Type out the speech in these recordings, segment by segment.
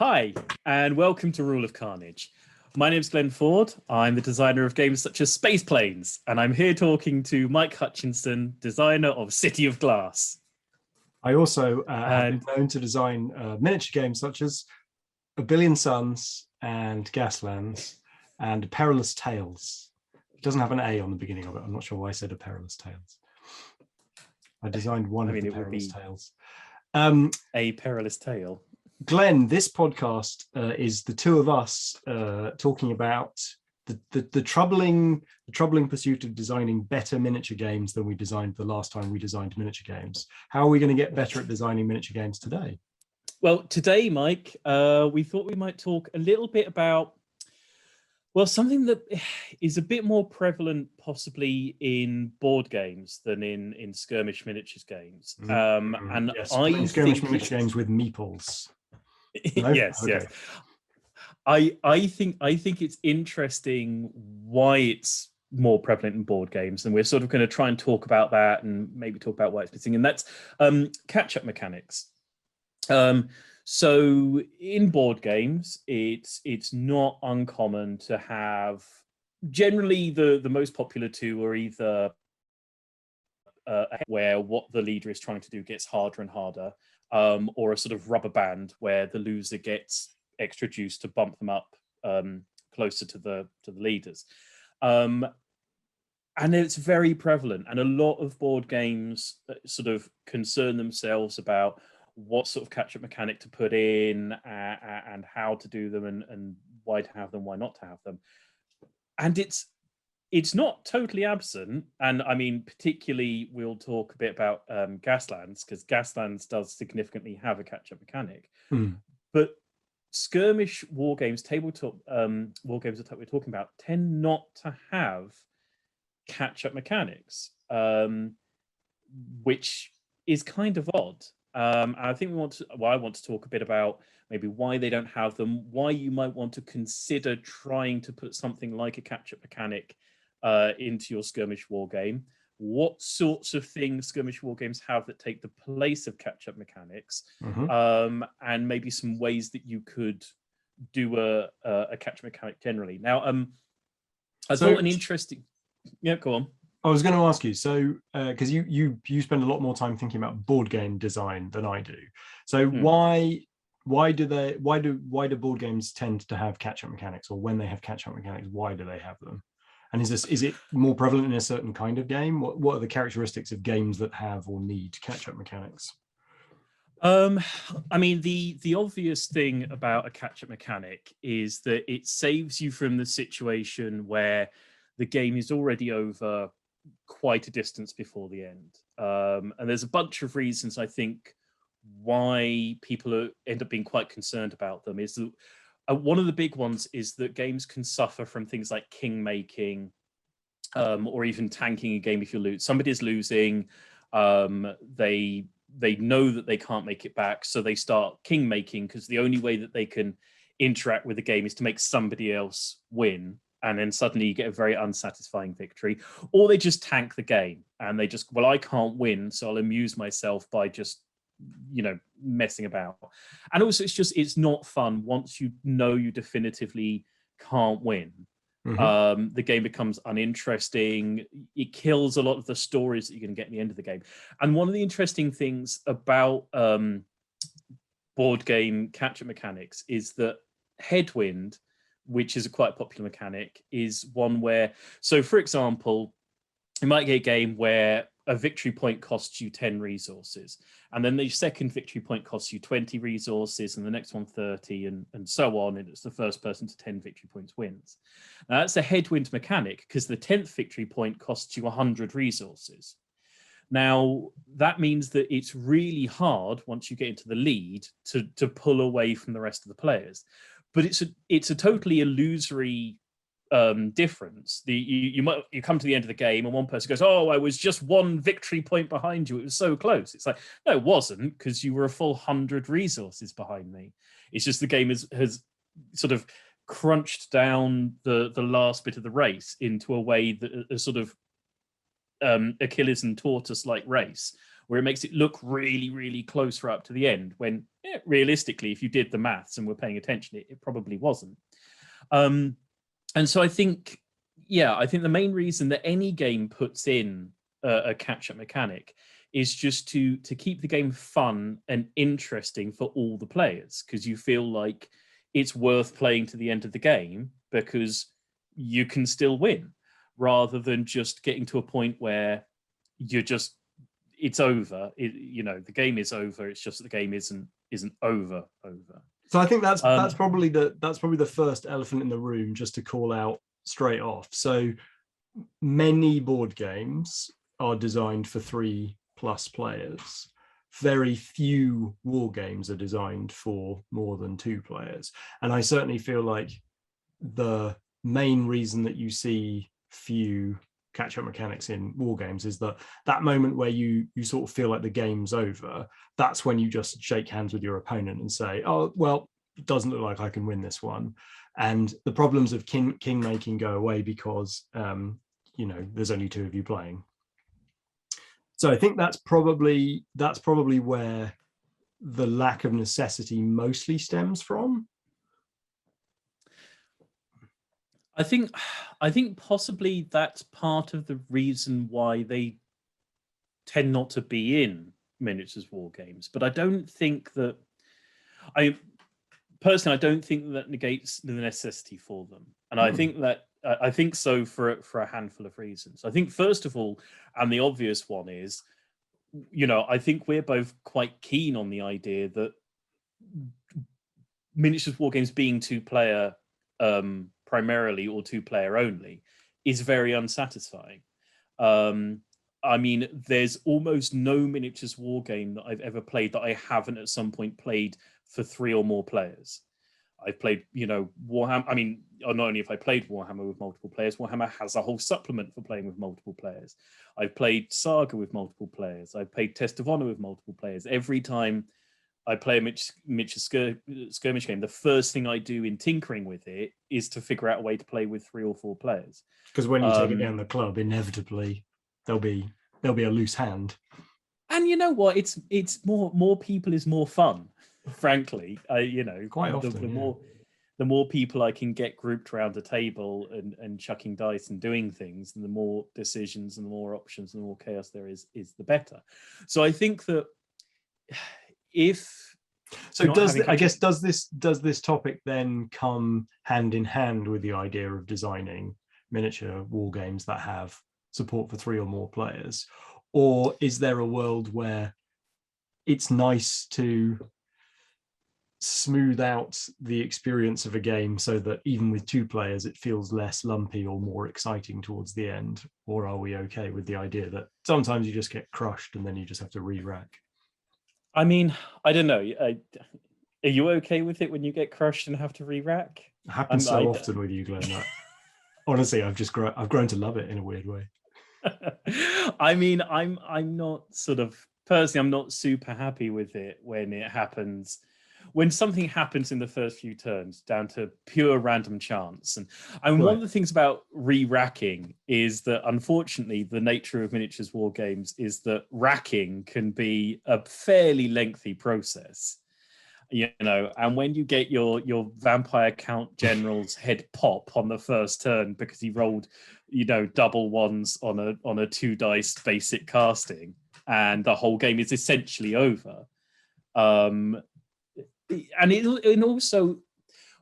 Hi, and welcome to Rule of Carnage. My name is Glenn Ford. I'm the designer of games such as Space Planes, and I'm here talking to Mike Hutchinson, designer of City of Glass. I also have been known to design miniature games such as A Billion Suns and Gaslands and Perilous Tales. It doesn't have an A on the beginning of it. I'm not sure why I said A Perilous Tales. I designed one of the Perilous Tales. A Perilous Tale. Glenn, this podcast is the two of us talking about the troubling pursuit of designing better miniature games than we designed the last time we designed miniature games. How are we going to get better at designing miniature games today? Well, today, Mike, we thought we might talk a little bit about, well, something that is a bit more prevalent possibly in board games than in skirmish miniatures games. And yes, I skirmish miniature games with meeples. No? Yes, okay. Yes. I think it's interesting why it's more prevalent in board games, and we're sort of going to try and talk about that and maybe talk about why it's missing, and that's catch-up mechanics. So in board games, it's not uncommon to have, generally the most popular two are either where what the leader is trying to do gets harder and harder, or a sort of rubber band where the loser gets extra juice to bump them up closer to the leaders. And it's very prevalent, and a lot of board games sort of concern themselves about what sort of catch-up mechanic to put in and how to do them and why to have them, why not to have them. And it's not totally absent, and I mean, particularly we'll talk a bit about Gaslands, because Gaslands does significantly have a catch-up mechanic. But skirmish war games, tabletop war games that we're talking about, tend not to have catch-up mechanics, which is kind of odd. I think I want to talk a bit about maybe why they don't have them, why you might want to consider trying to put something like a catch-up mechanic into your skirmish war game, what sorts of things skirmish war games have that take the place of catch-up mechanics, and maybe some ways that you could do a catch-up mechanic generally. Now, I thought an interesting... Yeah, go on. I was going to ask you, so because you spend a lot more time thinking about board game design than I do. So why do board games tend to have catch-up mechanics, or when they have catch-up mechanics, why do they have them? And is it more prevalent in a certain kind of game? What are the characteristics of games that have or need catch-up mechanics? I mean, the obvious thing about a catch-up mechanic is that it saves you from the situation where the game is already over quite a distance before the end. And there's a bunch of reasons, I think, why people end up being quite concerned about them. Is that one of the big ones is that games can suffer from things like king making, or even tanking a game if you lose. Somebody's losing, they know that they can't make it back, so they start king making, because the only way that they can interact with the game is to make somebody else win, and then suddenly you get a very unsatisfying victory. Or they just tank the game and they just, well, I can't win, so I'll amuse myself by just, messing about. And also it's not fun once you know you definitively can't win. The game becomes uninteresting. It kills a lot of the stories that you're going to get in the end of the game. And one of the interesting things about board game catch-up mechanics is that Headwind, which is a quite popular mechanic, is one where, so for example, you might get a game where a victory point costs you 10 resources, and then the second victory point costs you 20 resources, and the next one 30, and so on, and it's the first person to 10 victory points wins. Now, that's a Headwind mechanic, because the 10th victory point costs you 100 resources. Now, that means that it's really hard, once you get into the lead, to pull away from the rest of the players. But it's a totally illusory difference. You come to the end of the game and one person goes, "Oh, I was just one victory point behind you. It was so close." It's like, no, it wasn't, because you were a full 100 resources behind me. It's just the game has sort of crunched down the last bit of the race into a way that a sort of Achilles and tortoise like race, where it makes it look really, really close right up to the end, when realistically, if you did the maths and were paying attention, it probably wasn't. And so I think the main reason that any game puts in a catch-up mechanic is just to keep the game fun and interesting for all the players, because you feel like it's worth playing to the end of the game because you can still win, rather than just getting to a point where it's over. The game is over. It's just that the game isn't over. So I think that's probably the first elephant in the room, just to call out straight off. So many board games are designed for 3+ players. Very few war games are designed for more than 2 players. And I certainly feel like the main reason that you see few catch-up mechanics in war games is that moment where you sort of feel like the game's over. That's when you just shake hands with your opponent and say, oh, well, it doesn't look like I can win this one. And the problems of king making go away because there's only 2 of you playing. So I think that's probably where the lack of necessity mostly stems from. I think possibly that's part of the reason why they tend not to be in miniatures war games. But I don't think that I don't think that negates the necessity for them. And I think so for a handful of reasons. I think, first of all, and the obvious one is, I think we're both quite keen on the idea that miniatures war games being 2-player primarily, or 2-player only, is very unsatisfying. I mean, there's almost no miniatures war game that I've ever played that I haven't at some point played for 3 or more players. I've played, Warhammer. I mean, not only have I played Warhammer with multiple players, Warhammer has a whole supplement for playing with multiple players. I've played Saga with multiple players. I've played Test of Honor with multiple players. Every time I play a miniature skirmish game, the first thing I do in tinkering with it is to figure out a way to play with 3 or 4 players. Because when you take it down the club, inevitably there'll be a loose hand. And you know what? It's more people is more fun. Frankly, quite often, the more people I can get grouped around a table and chucking dice and doing things, and the more decisions and the more options and the more chaos there is the better. So I think that does this topic then come hand in hand with the idea of designing miniature war games that have support for 3 or more players, or is there a world where it's nice to smooth out the experience of a game so that even with 2 players it feels less lumpy or more exciting towards the end? Or are we okay with the idea that sometimes you just get crushed and then you just have to re-rack? I mean, I don't know. Are you okay with it when you get crushed and have to re-rack? It happens so often with you, Glenn. That honestly, I've grown to love it in a weird way. I mean, I'm not personally, I'm not super happy with it when it happens. When something happens in the first few turns down to pure random chance. And one of the things about re-racking is that, unfortunately, the nature of miniatures war games is that racking can be a fairly lengthy process. And when you get your vampire count general's head pop on the first turn because he rolled, double ones on a 2 dice basic casting, and the whole game is essentially over. And also,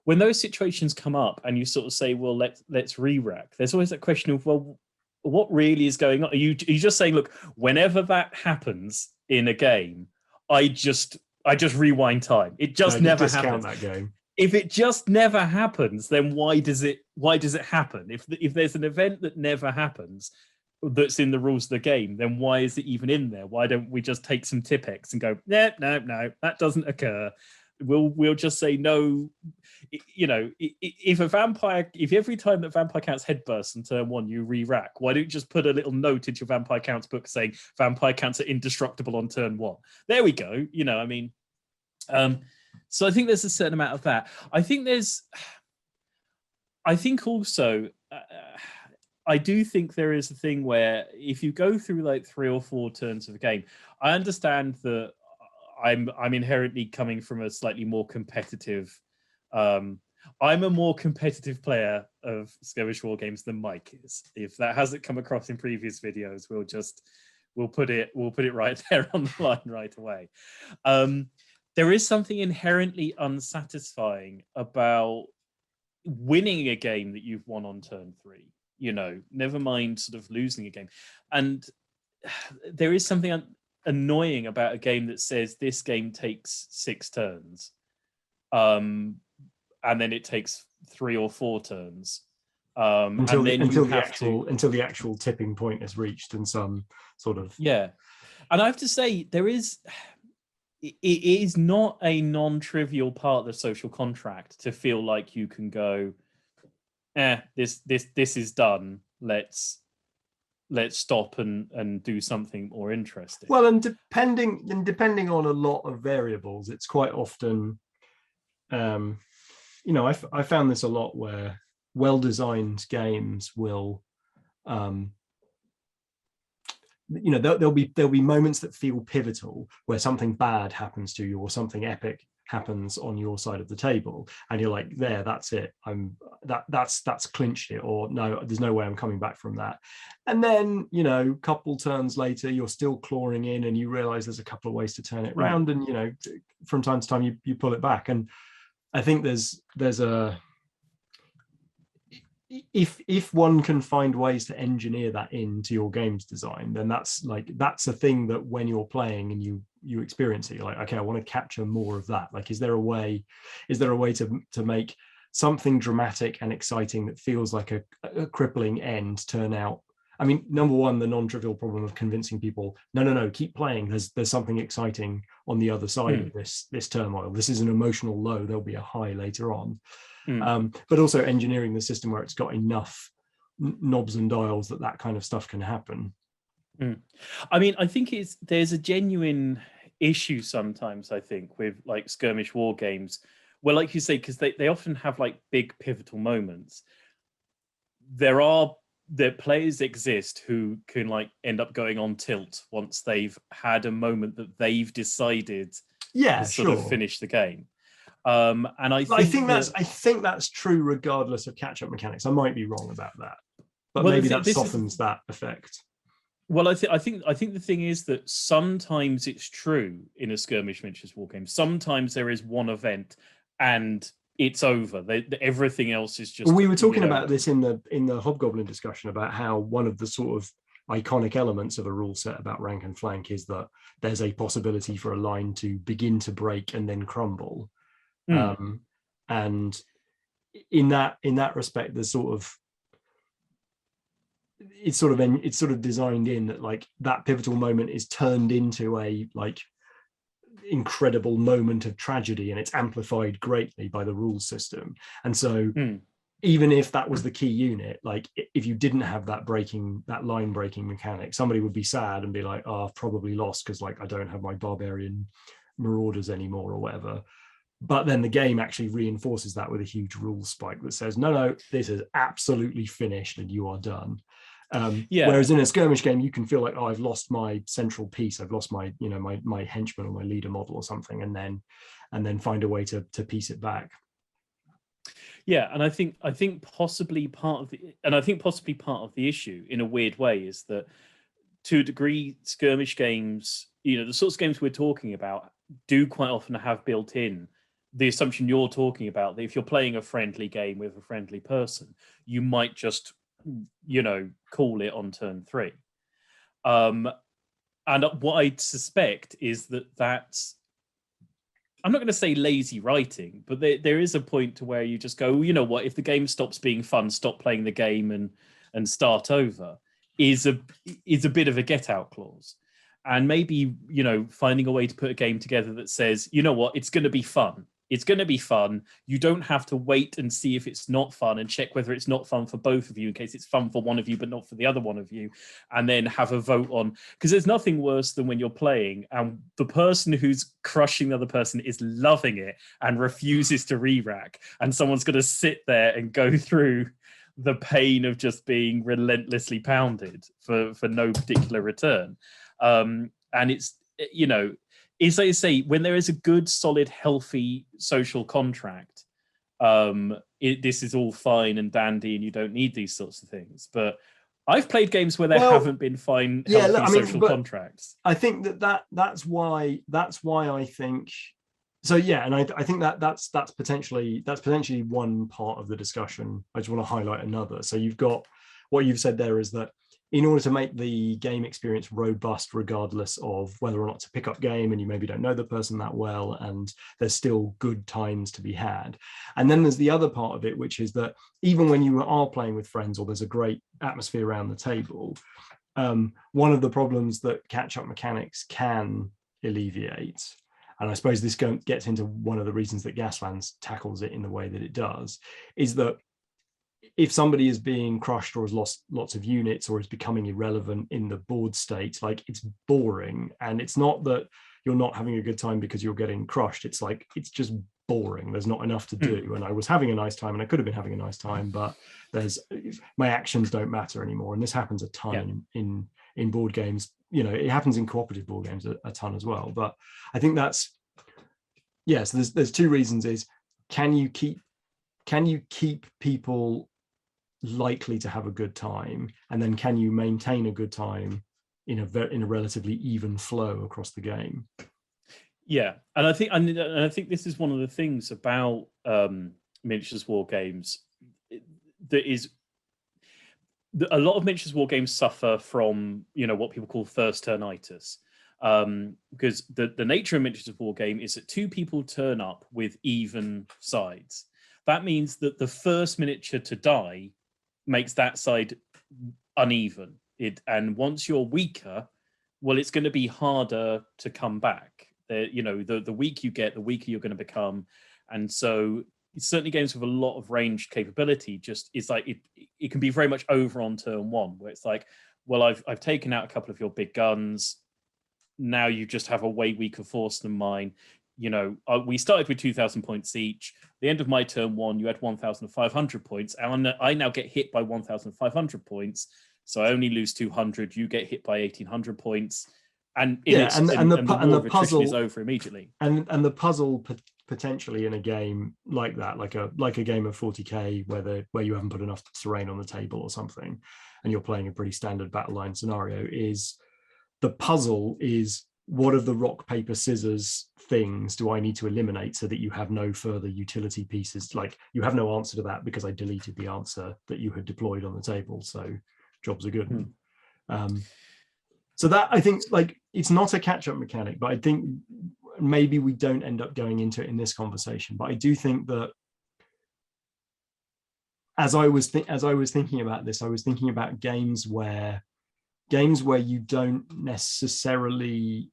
when those situations come up and you sort of say, well, let's re-rack, there's always that question of, well, what really is going on? Are you just saying, look, whenever that happens in a game, I just rewind time. It just never happens. That game. If it just never happens, then why does it happen? If there's an event that never happens that's in the rules of the game, then why is it even in there? Why don't we just take some Tipex and go, no, that doesn't occur. We'll just say no. If every time that vampire counts head bursts in turn 1 you re-rack, why don't you just put a little note into your vampire counts book saying vampire counts are indestructible on turn 1? There we go. So I think there's a certain amount of that. I think I do think there is a thing where if you go through like 3 or 4 turns of a game, I understand that I'm inherently coming from a slightly more competitive. I'm a more competitive player of skirmish war games than Mike is. If that hasn't come across in previous videos, we'll put it right there on the line right away. There is something inherently unsatisfying about winning a game that you've won on turn 3. You know, never mind sort of losing a game, and there is something annoying about a game that says this game takes 6 turns. And then it takes 3 or 4 turns until the actual tipping point is reached in some sort of And I have to say it is not a non-trivial part of the social contract to feel like you can go, this is done, let's stop and do something more interesting. Well, and depending on a lot of variables, it's quite often I found this a lot where well-designed games will, there'll be moments that feel pivotal where something bad happens to you or something epic happens on your side of the table, and you're like, that's it. That's clinched it, or no, there's no way I'm coming back from that. And then, a couple turns later, you're still clawing in, and you realize there's a couple of ways to turn it around, and from time to time you pull it back. And I think there's a if one can find ways to engineer that into your game's design, then that's a thing that when you're playing and you experience it, you're like, okay, I want to capture more of that. Like, is there a way to make something dramatic and exciting that feels like a crippling end turn out? I mean, number one, the non-trivial problem of convincing people, no, keep playing. There's something exciting on the other side of this turmoil. This is an emotional low. There'll be a high later on. But also engineering the system where it's got enough knobs and dials that kind of stuff can happen. I mean, I think there's a genuine issue sometimes, I think, with like skirmish war games, where, like you say, because they often have like big pivotal moments. The players exist who can like end up going on tilt once they've had a moment that they've decided to sort of finish the game. And I think that's true regardless of catch-up mechanics. I might be wrong about that, but maybe that softens that effect. Well, I think the thing is that sometimes it's true in a skirmish miniatures war game. Sometimes there is one event and it's over. Everything else is just. Well, we were talking about this in the Hobgoblin discussion about how one of the sort of iconic elements of a rule set about rank and flank is that there's a possibility for a line to begin to break and then crumble. And in that respect, there's it's sort of designed in that like that pivotal moment is turned into a like incredible moment of tragedy, and it's amplified greatly by the rules system. And so even if that was the key unit, like if you didn't have that line breaking mechanic, somebody would be sad and be like, oh, I've probably lost because like I don't have my barbarian marauders anymore or whatever. But then the game actually reinforces that with a huge rule spike that says, no, this is absolutely finished and you are done. Whereas in a skirmish game, you can feel like, oh, I've lost my central piece. I've lost my, my henchman or my leader model or something, and then find a way to piece it back. Yeah, and I think possibly part of the issue in a weird way is that to a degree, skirmish games, the sorts of games we're talking about do quite often have built in the assumption you're talking about, that if you're playing a friendly game with a friendly person, you might just, call it on turn 3. And what I suspect is that's, I'm not going to say lazy writing, but there is a point to where you just go, you know what, if the game stops being fun, stop playing the game and start over is a bit of a get out clause. And maybe, finding a way to put a game together that says, you know what, it's going to be fun. It's going to be fun. You don't have to wait and see if it's not fun and check whether it's not fun for both of you in case it's fun for one of you but not for the other one of you, and then have a vote on. Because there's nothing worse than when you're playing and the person who's crushing the other person is loving it and refuses to re-rack, and someone's going to sit there and go through the pain of just being relentlessly pounded for no particular return. And it's, you know, is I say, when there is a good, solid, healthy social contract, this is all fine and dandy, and you don't need these sorts of things. But I've played games where there haven't been fine, healthy social contracts. I think that's why I think so. Yeah, and I think that's potentially one part of the discussion. I just want to highlight another. So you've got what you've said there is that in order to make the game experience robust, regardless of whether or not to pick up game, and you maybe don't know the person that well, and there's still good times to be had. And then there's the other part of it, which is that even when you are playing with friends or there's a great atmosphere around the table, one of the problems that catch-up mechanics can alleviate, and I suppose this gets into one of the reasons that Gaslands tackles it in the way that it does, is that if somebody is being crushed or has lost lots of units or is becoming irrelevant in the board state, like, it's boring. And it's not that you're not having a good time because you're getting crushed. It's like, it's just boring. There's not enough to do. And I was having a nice time, and I could have been having a nice time, but my actions don't matter anymore. And this happens a ton in board games. You know, it happens in cooperative board games a ton as well. But I think that's, so there's two reasons. Is can you keep people likely to have a good time, and then can you maintain a good time in a relatively even flow across the game? Yeah, and I think this is one of the things about miniatures war games that is a lot of miniatures war games suffer from, you know, what people call first turnitis, because the nature of miniatures war game is that two people turn up with even sides. That means that the first miniature to die makes that side uneven. And once you're weaker, well, it's going to be harder to come back. You know, the weak you get, the weaker you're going to become. And so certainly games with a lot of ranged capability just is like, it can be very much over on turn one, where it's like, well, I've taken out a couple of your big guns. Now you just have a way weaker force than mine. You know, we started with 2,000 points each. The end of my turn one, you had 1,500 points. And I now get hit by 1,500 points. So I only lose 200. You get hit by 1,800 points. And the puzzle is over immediately. And the puzzle potentially in a game like that, like a game of 40k where you haven't put enough terrain on the table or something, and you're playing a pretty standard battle line scenario, is the puzzle is, what of the rock, paper, scissors things do I need to eliminate so that you have no further utility pieces? Like, you have no answer to that because I deleted the answer that you had deployed on the table. So jobs are good. So that, I think, like, it's not a catch-up mechanic, but I think maybe we don't end up going into it in this conversation. But I do think that as I was thinking about this, I was thinking about games where you don't necessarily,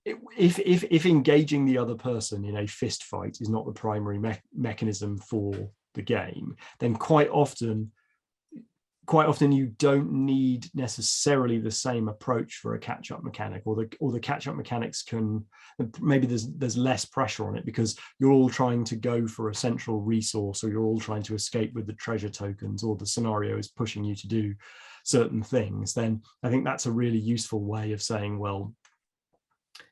if engaging the other person in a fist fight is not the primary mechanism for the game, then quite often you don't need necessarily the same approach for a catch-up mechanic, or the catch-up mechanics can, maybe there's less pressure on it because you're all trying to go for a central resource, or you're all trying to escape with the treasure tokens, or the scenario is pushing you to do certain things. Then I think that's a really useful way of saying, well,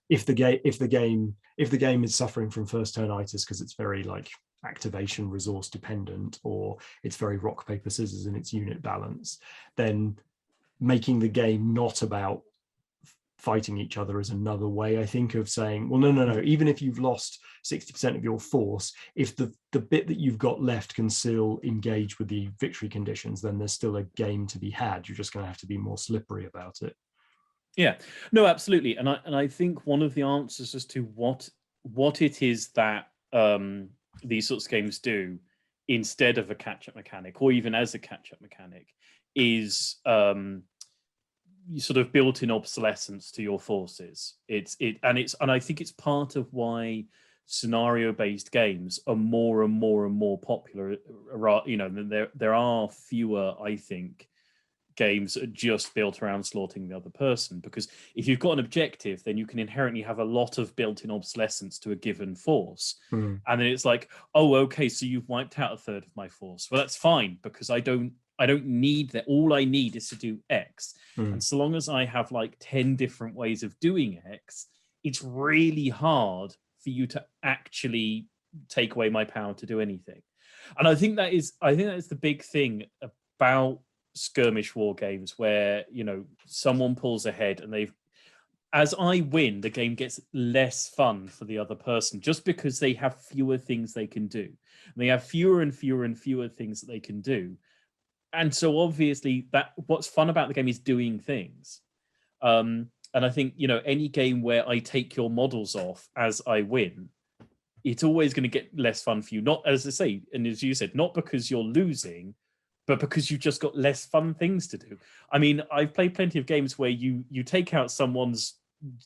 if the game is suffering from first turnitis because it's very like activation resource dependent, or it's very rock, paper, scissors in its unit balance, then making the game not about fighting each other is another way, I think, of saying, well, no, even if you've lost 60% of your force, if the bit that you've got left can still engage with the victory conditions, then there's still a game to be had. You're just going to have to be more slippery about it. Yeah, no, absolutely. And I think one of the answers as to what it is that these sorts of games do instead of a catch-up mechanic, or even as a catch-up mechanic, is sort of built-in obsolescence to your forces. And I think it's part of why scenario-based games are more and more and more popular. You know, there are fewer, I think, games are just built around slaughtering the other person, because if you've got an objective, then you can inherently have a lot of built-in obsolescence to a given force. And then it's like, oh, okay, so you've wiped out a third of my force. Well, that's fine, because I don't need that. All I need is to do X. And so long as I have like 10 different ways of doing X, it's really hard for you to actually take away my power to do anything. And I think that is the big thing about skirmish war games, where, you know, someone pulls ahead and as I win, the game gets less fun for the other person, just because they have fewer things they can do. And they have fewer and fewer and fewer things that they can do. And so obviously what's fun about the game is doing things. And I think, you know, any game where I take your models off as I win, it's always going to get less fun for you. Not, as I say, and as you said, not because you're losing, but because you've just got less fun things to do. I mean, I've played plenty of games where you take out someone's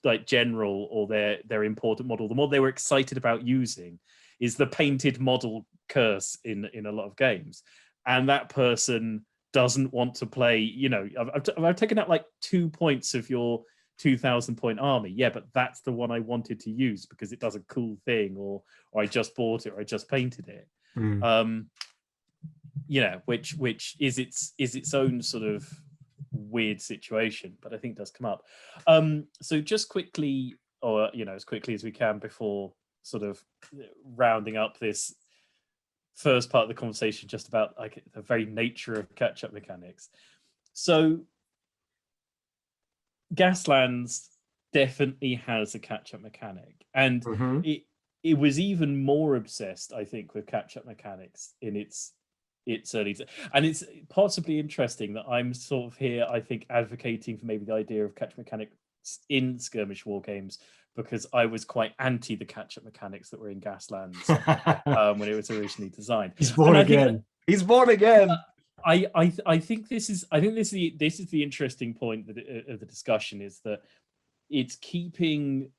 like general or their important model. The model they were excited about using is the painted model curse in a lot of games. And that person doesn't want to play, you know, I've taken out like 2 points of your 2,000 point army. Yeah, but that's the one I wanted to use because it does a cool thing, or I just bought it, or I just painted it. You know, which is its own sort of weird situation, but I think does come up. So just quickly, or, you know, as quickly as we can before sort of rounding up this first part of the conversation, just about like the very nature of catch-up mechanics. So Gaslands definitely has a catch-up mechanic, and it was even more obsessed, I think, with catch-up mechanics in its early, and it's possibly interesting that I'm sort of here, I think, advocating for maybe the idea of catch-up mechanics in skirmish war games, because I was quite anti the catch-up mechanics that were in Gaslands when it was originally designed. He's born again. He's born again. I think this is the interesting point of the discussion, is that it's keeping,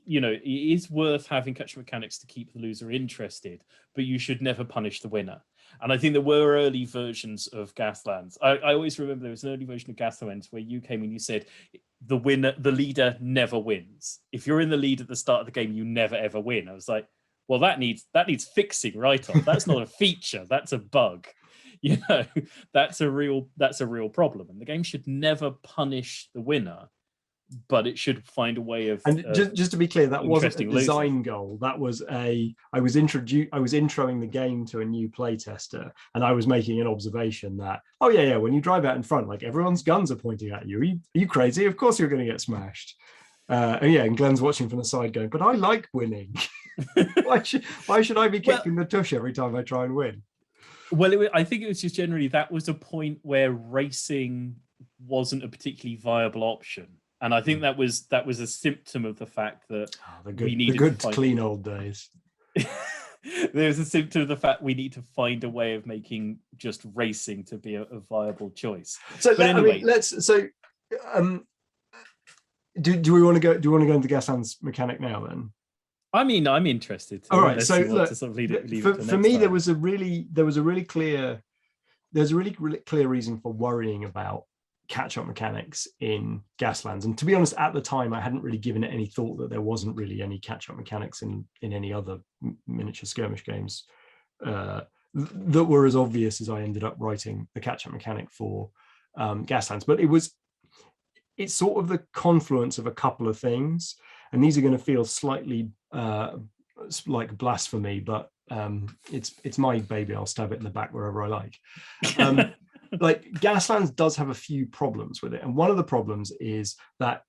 you know, it is worth having catch-up mechanics to keep the loser interested, but you should never punish the winner. And I think there were early versions of Gaslands. I always remember there was an early version of Gaslands where you came and you said the leader never wins. If you're in the lead at the start of the game, you never ever win. I was like, well, that needs fixing right off. That's not a feature, that's a bug. You know, that's a real problem. And the game should never punish the winner, but it should find a way of. And just to be clear, that wasn't a design goal. That was I was introing the game to a new playtester, and I was making an observation that, oh yeah, when you drive out in front, like everyone's guns are pointing at you. Are you crazy? Of course you're going to get smashed. And Glenn's watching from the side, going, "But I like winning. why should I be kicking the tush every time I try and win?" Well, I think it was just generally that was a point where racing wasn't a particularly viable option. And I think that was a symptom of the fact that we needed the good clean old days. There's a symptom of the fact we need to find a way of making just racing to be a viable choice. So, anyway, do we want to go into Gasland's mechanic now then? I mean, I'm interested. All right. So look, for me, there was a really clear reason for worrying about catch-up mechanics in Gaslands. And to be honest, at the time, I hadn't really given it any thought that there wasn't really any catch-up mechanics in any other miniature skirmish games that were as obvious as I ended up writing the catch-up mechanic for Gaslands. But it's sort of the confluence of a couple of things, and these are going to feel slightly like blasphemy, but it's my baby. I'll stab it in the back wherever I like. Like Gaslands does have a few problems with it, and one of the problems is that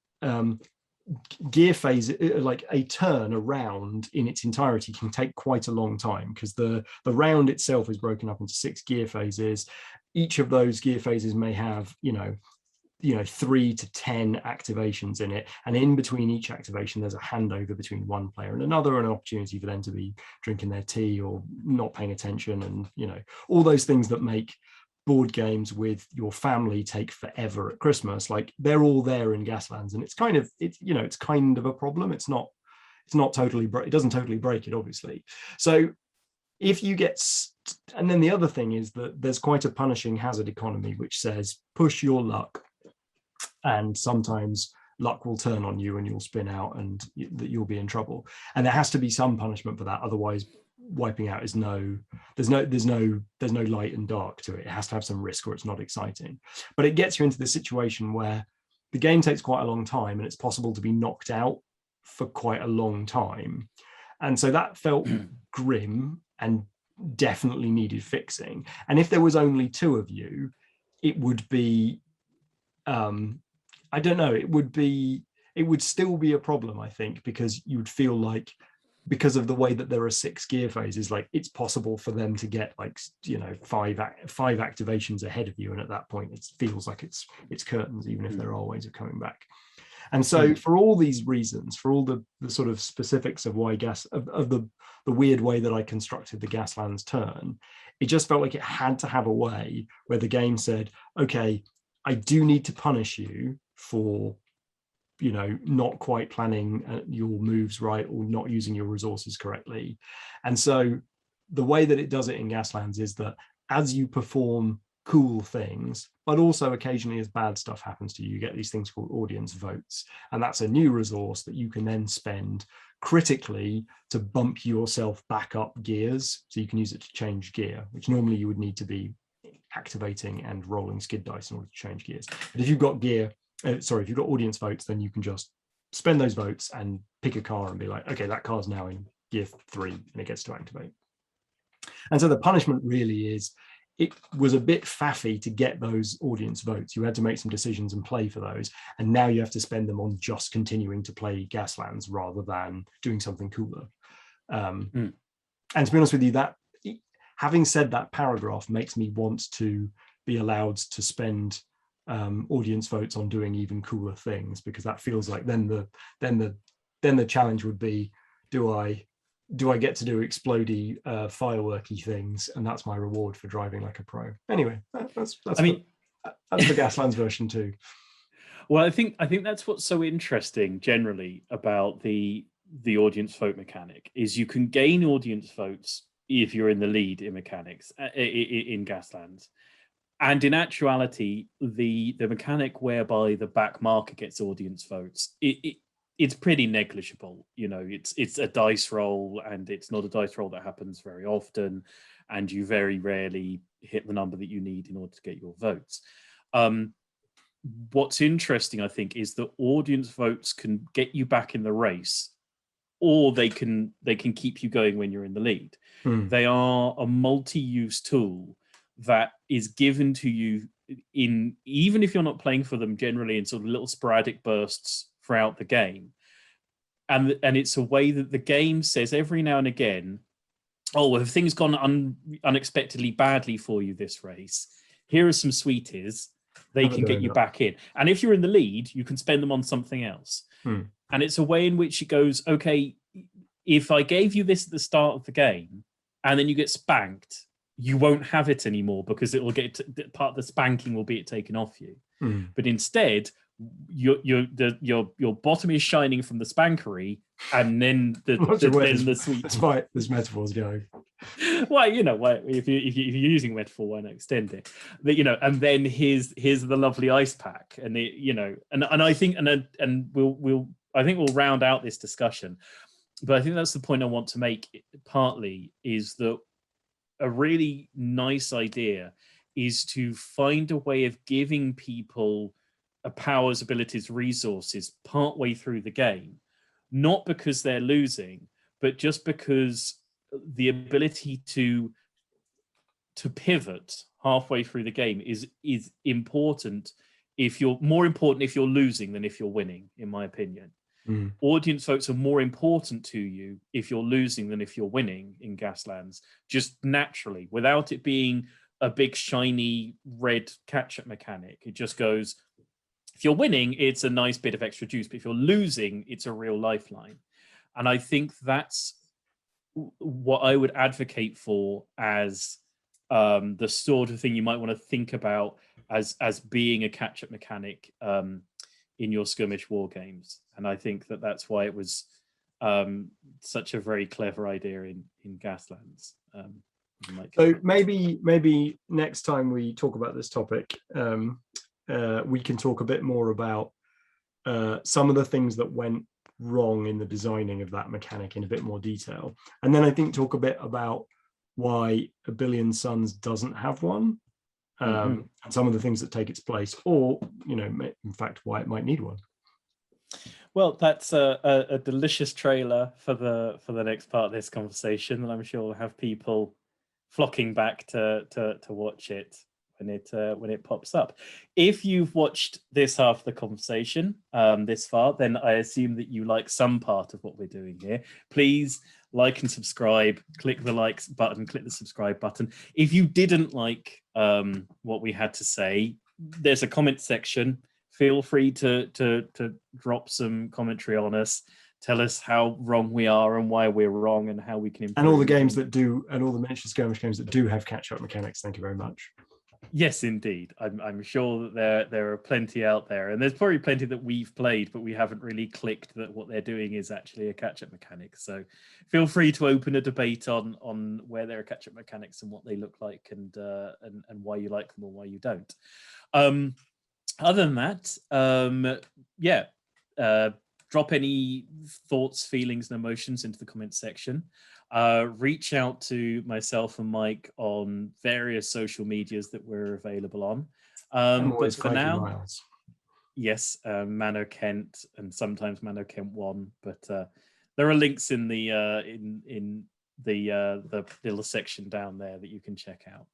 gear phase, like a turn around in its entirety, can take quite a long time, because the round itself is broken up into 6 gear phases. Each of those gear phases may have 3 to 10 activations in it, and in between each activation there's a handover between one player and another, and an opportunity for them to be drinking their tea or not paying attention, and all those things that make board games with your family take forever at Christmas. Like, they're all there in Gaslands, and it's kind of a problem. It's not totally, it doesn't totally break it, obviously. So if you get, and then the other thing is that there's quite a punishing hazard economy, which says push your luck, and sometimes luck will turn on you and you'll spin out and that you'll be in trouble. And there has to be some punishment for that. Otherwise, wiping out is there's no light and dark to it. It has to have some risk or it's not exciting. But it gets you into the situation where the game takes quite a long time and it's possible to be knocked out for quite a long time. And so that felt grim and definitely needed fixing. And if there was only two of you, it would be, I don't know, it would still be a problem, I think, because you would feel like, because of the way that there are 6 gear phases, like it's possible for them to get like, you know, five activations ahead of you, and at that point it feels like it's curtains, even if there are ways of coming back. And so for all these reasons, for all the sort of specifics of why the weird way that I constructed the Gaslands turn, it just felt like it had to have a way where the game said, okay, I do need to punish you for, you know, not quite planning your moves right or not using your resources correctly. And so the way that it does it in Gaslands is that as you perform cool things, but also occasionally as bad stuff happens to you, you get these things called audience votes. And that's a new resource that you can then spend critically to bump yourself back up gears. So you can use it to change gear, which normally you would need to be activating and rolling skid dice in order to change gears. But if you've got if you've got audience votes, then you can just spend those votes and pick a car and be like, okay, that car's now in gear 3 and it gets to activate. And so the punishment really is, it was a bit faffy to get those audience votes. You had to make some decisions and play for those. And now you have to spend them on just continuing to play Gaslands rather than doing something cooler. And to be honest with you, that, having said that paragraph, makes me want to be allowed to spend audience votes on doing even cooler things, because that feels like then the challenge would be, do I get to do explodey fireworky things, and that's my reward for driving like a pro. Anyway, that's the Gaslands version 2. Well, I think that's what's so interesting generally about the audience vote mechanic, is you can gain audience votes if you're in the lead in mechanics in Gaslands. And in actuality, the mechanic whereby the back marker gets audience votes, it's pretty negligible. You know, it's a dice roll, and it's not a dice roll that happens very often, and you very rarely hit the number that you need in order to get your votes. What's interesting, I think, is that audience votes can get you back in the race, or they can keep you going when you're in the lead. They are a multi-use tool that is given to you even if you're not playing for them, generally in sort of little sporadic bursts throughout the game. And it's a way that the game says every now and again, oh, have things gone unexpectedly badly for you this race? Here are some sweeties. They can get you back in. And if you're in the lead, you can spend them on something else. And it's a way in which it goes, okay, if I gave you this at the start of the game and then you get spanked, you won't have it anymore, because it will get part of the spanking will be taken off you. But instead, your bottom is shining from the spankery, and then the sweet. That's why this metaphor's going. Well, you know, if you're using metaphor, why not extend it? But, you know, and then here's the lovely ice pack, and I think we'll round out this discussion. But I think that's the point I want to make. Partly is that a really nice idea is to find a way of giving people powers, abilities, resources partway through the game, not because they're losing, but just because the ability to pivot halfway through the game is important. More important if you're losing than if you're winning, in my opinion. Audience votes are more important to you if you're losing than if you're winning in Gaslands, just naturally, without it being a big shiny red catch-up mechanic. It just goes, if you're winning, it's a nice bit of extra juice, but if you're losing, it's a real lifeline. And I think that's what I would advocate for as the sort of thing you might want to think about as being a catch-up mechanic in your skirmish war games. And I think that's why it was such a very clever idea in Gaslands. So maybe next time we talk about this topic, we can talk a bit more about some of the things that went wrong in the designing of that mechanic in a bit more detail, and then I think talk a bit about why A Billion Suns doesn't have one, and some of the things that take its place, or in fact why it might need one. Well, that's a delicious trailer for the next part of this conversation, and I'm sure we'll have people flocking back to watch it when it pops up. If you've watched this half of the conversation this far, then I assume that you like some part of what we're doing here. Please like and subscribe. Click the likes button. Click the subscribe button. If you didn't like what we had to say, there's a comment section. Feel free to drop some commentary on us. Tell us how wrong we are and why we're wrong and how we can improve. And all the games that do, and all the miniature skirmish games that do have catch-up mechanics. Thank you very much. Yes, indeed. I'm sure that there are plenty out there, and there's probably plenty that we've played, but we haven't really clicked that what they're doing is actually a catch-up mechanic. So feel free to open a debate on where there are catch-up mechanics and what they look like, and why you like them or why you don't. Other than that, drop any thoughts, feelings, and emotions into the comments section. Reach out to myself and Mike on various social medias that we're available on. But for now, Miles. Yes, Mano Kent and sometimes Mano Kent 1. But there are links in the little section down there that you can check out.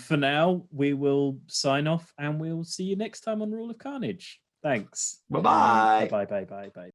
For now, we will sign off, and we'll see you next time on Rule of Carnage. Thanks. Bye-bye. Bye.